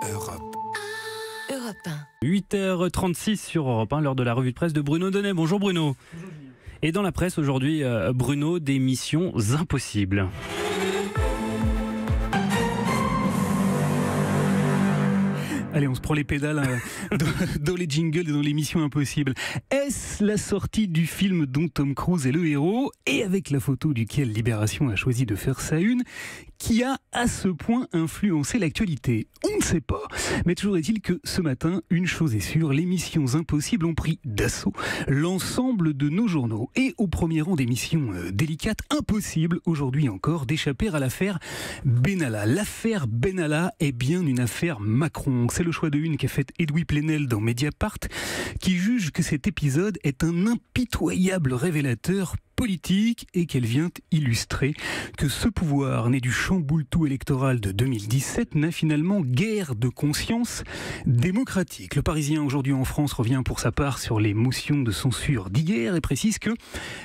Europe 1. 8h36 sur Europe 1, l'heure de la revue de presse de Bruno Donnet. Bonjour Bruno. Bonjour. Et dans la presse aujourd'hui, Bruno, des missions impossibles. Allez, on se prend les pédales dans les jingles et dans les missions impossibles. Est-ce la sortie du film dont Tom Cruise est le héros et avec la photo duquel Libération a choisi de faire sa une, qui a à ce point influencé l'actualité? On ne sait pas. Mais toujours est-il que ce matin, une chose est sûre, les missions impossibles ont pris d'assaut l'ensemble de nos journaux. Et au premier rang des missions délicates, impossible aujourd'hui encore d'échapper à l'affaire Benalla. L'affaire Benalla est bien une affaire Macron. C'est le choix de une qu'a fait Edoui Plenel dans Mediapart, qui juge que cet épisode est un impitoyable révélateur politique et qu'elle vient illustrer que ce pouvoir né du chamboule-tout électoral de 2017 n'a finalement guère de conscience démocratique. Le Parisien aujourd'hui en France revient pour sa part sur les motions de censure d'hier et précise que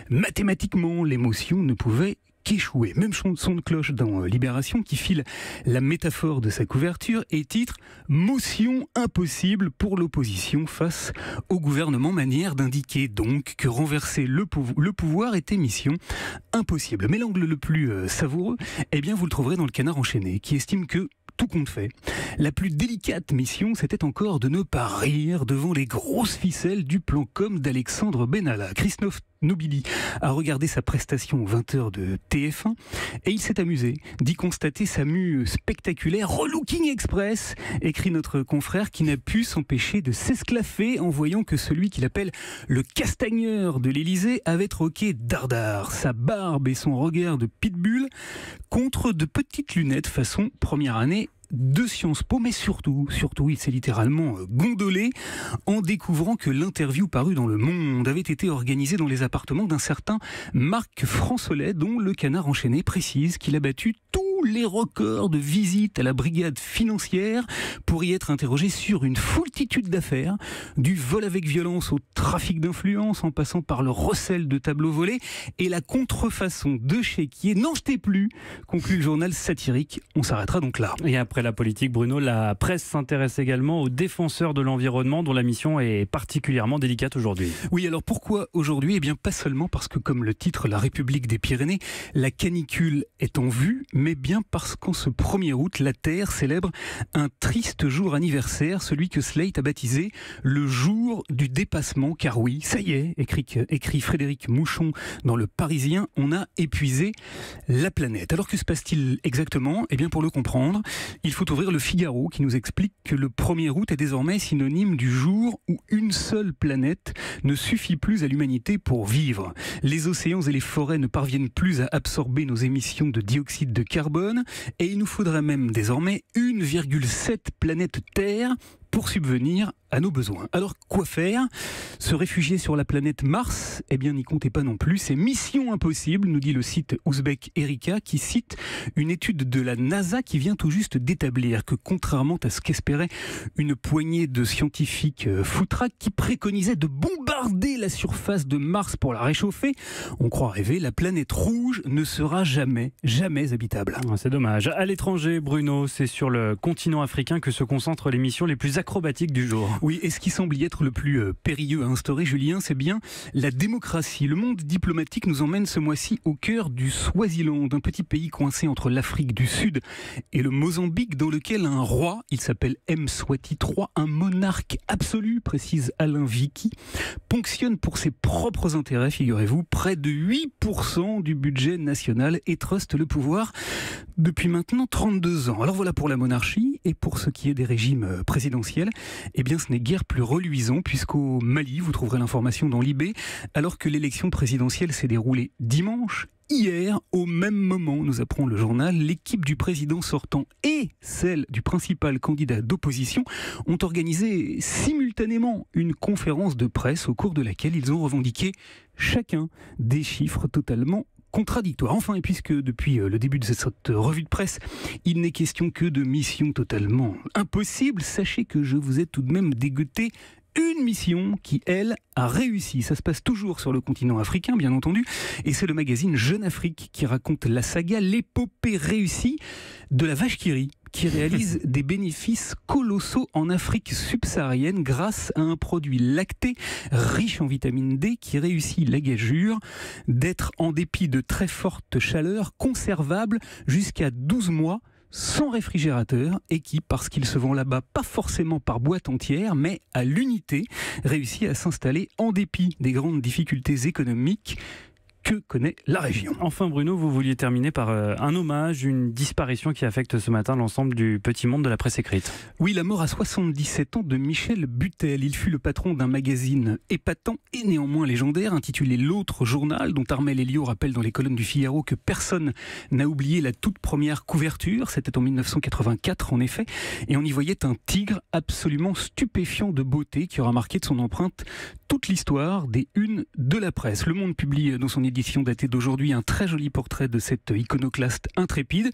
mathématiquement les motions ne pouvaient qu'échouer. Même son de cloche dans Libération qui file la métaphore de sa couverture et titre « Motion impossible pour l'opposition face au gouvernement ». Manière d'indiquer donc que renverser le pouvoir était mission impossible. Mais l'angle le plus savoureux, eh bien vous le trouverez dans le Canard enchaîné qui estime que tout compte fait, la plus délicate mission, c'était encore de ne pas rire devant les grosses ficelles du plan com d'Alexandre Benalla. Christophe Nobili a regardé sa prestation aux 20h de TF1 et il s'est amusé d'y constater sa mue spectaculaire Relooking Express, écrit notre confrère qui n'a pu s'empêcher de s'esclaffer en voyant que celui qu'il appelle le castagneur de l'Élysée avait troqué dardard sa barbe et son regard de pitbull contre de petites lunettes façon première année de Sciences Po, mais surtout, il s'est littéralement gondolé en découvrant que l'interview parue dans Le Monde avait été organisée dans les appartements d'un certain Marc Fransolet, dont le Canard enchaîné précise qu'il a battu tous les records de visite à la brigade financière pour y être interrogé sur une foultitude d'affaires, du vol avec violence au trafic d'influence en passant par le recel de tableaux volés et la contrefaçon de chéquiers. N'en jetez plus, conclut le journal satirique. On s'arrêtera donc là. Et après la politique, Bruno, la presse s'intéresse également aux défenseurs de l'environnement dont la mission est particulièrement délicate aujourd'hui. Oui, alors pourquoi aujourd'hui? Eh bien pas seulement parce que, comme le titre La République des Pyrénées, la canicule est en vue, mais bien parce qu'en ce 1er août, la Terre célèbre un triste jour anniversaire, celui que Slate a baptisé le jour du dépassement. Car oui, ça y est, écrit Frédéric Mouchon dans Le Parisien, on a épuisé la planète. Alors que se passe-t-il exactement? Eh bien pour le comprendre, il faut ouvrir Le Figaro qui nous explique que le 1er août est désormais synonyme du jour où une seule planète ne suffit plus à l'humanité pour vivre. Les océans et les forêts ne parviennent plus à absorber nos émissions de dioxyde de carbone et il nous faudrait même désormais 1,7 planète Terre pour subvenir à nos besoins. Alors quoi faire? Se réfugier sur la planète Mars? Eh bien n'y comptez pas non plus, c'est mission impossible, nous dit le site ouzbek Erika qui cite une étude de la NASA qui vient tout juste d'établir que contrairement à ce qu'espérait une poignée de scientifiques foutraques qui préconisaient de bombarder la surface de Mars pour la réchauffer, on croit rêver, la planète rouge ne sera jamais habitable. C'est dommage. À l'étranger, Bruno, c'est sur le continent africain que se concentrent les missions les plus acrobatique du jour. Oui, et ce qui semble y être le plus périlleux à instaurer, Julien, c'est bien la démocratie. Le monde diplomatique nous emmène ce mois-ci au cœur du Swaziland, un petit pays coincé entre l'Afrique du Sud et le Mozambique, dans lequel un roi, il s'appelle Mswati III, un monarque absolu, précise Alain Vicky, ponctionne pour ses propres intérêts, figurez-vous, près de 8% du budget national et truste le pouvoir depuis maintenant 32 ans. Alors voilà pour la monarchie, et pour ce qui est des régimes présidentiels, eh bien ce n'est guère plus reluisant, puisqu'au Mali, vous trouverez l'information dans Libé, alors que l'élection présidentielle s'est déroulée dimanche, hier, au même moment, nous apprend le journal, l'équipe du président sortant et celle du principal candidat d'opposition ont organisé simultanément une conférence de presse au cours de laquelle ils ont revendiqué chacun des chiffres totalement contradictoire. Enfin, et puisque depuis le début de cette revue de presse, il n'est question que de missions totalement impossibles, sachez que je vous ai tout de même dégoté une mission qui, elle, a réussi. Ça se passe toujours sur le continent africain, bien entendu, et c'est le magazine Jeune Afrique qui raconte la saga, l'épopée réussie de la vache qui rit, qui réalise des bénéfices colossaux en Afrique subsaharienne grâce à un produit lacté riche en vitamine D qui réussit la gageure d'être, en dépit de très fortes chaleurs, conservable jusqu'à 12 mois sans réfrigérateur et qui, parce qu'il se vend là-bas pas forcément par boîte entière, mais à l'unité, réussit à s'installer en dépit des grandes difficultés économiques que connaît la région. Enfin Bruno, vous vouliez terminer par un hommage, une disparition qui affecte ce matin l'ensemble du petit monde de la presse écrite. Oui, la mort à 77 ans de Michel Butel. Il fut le patron d'un magazine épatant et néanmoins légendaire intitulé L'Autre Journal, dont Armel Elio rappelle dans les colonnes du Figaro que personne n'a oublié la toute première couverture. C'était en 1984 en effet, et on y voyait un tigre absolument stupéfiant de beauté qui aura marqué de son empreinte toute l'histoire des unes de la presse. Le Monde publie dans son édition datée d'aujourd'hui un très joli portrait de cet iconoclaste intrépide.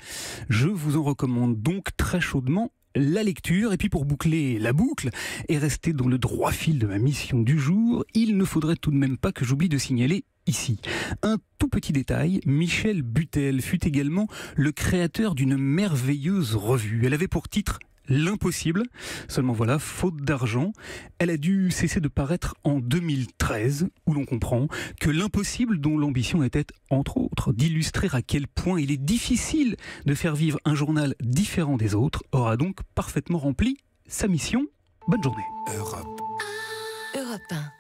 Je vous en recommande donc très chaudement la lecture. Et puis pour boucler la boucle et rester dans le droit fil de ma mission du jour, il ne faudrait tout de même pas que j'oublie de signaler ici un tout petit détail. Michel Butel fut également le créateur d'une merveilleuse revue. Elle avait pour titre L'Impossible. Seulement voilà, faute d'argent, elle a dû cesser de paraître en 2013, où l'on comprend que l'impossible, dont l'ambition était, entre autres, d'illustrer à quel point il est difficile de faire vivre un journal différent des autres, aura donc parfaitement rempli sa mission. Bonne journée. Europe 1.